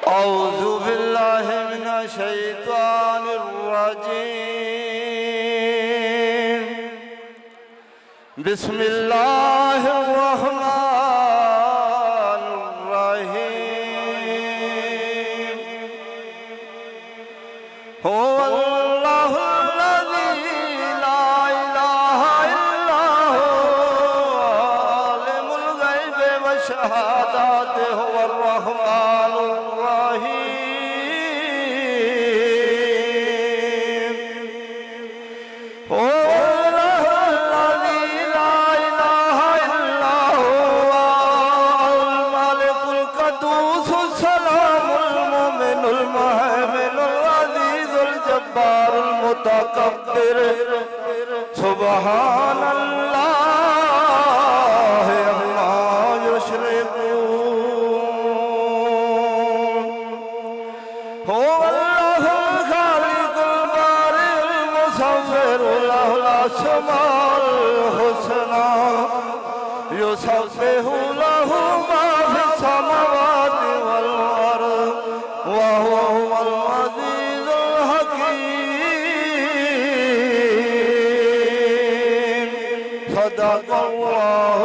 أعوذ بالله من الشيطان الرجيم بسم الله الرحمن الرحيم هو الله الذي لا إله إلا هو عالم الغيب والشهادة هو الرحمن الرحيم هو الله الذي لا إله إلا هو الملك القدوس السلام المؤمن المهيمن العزيز الجبار المتكبر سبحان الله عما يشركون هو الله الخالق البارئ المصور له الأسماء الحسنى يسبح له ما في السماوات والأرض وهو العزيز الحكيم صدق الله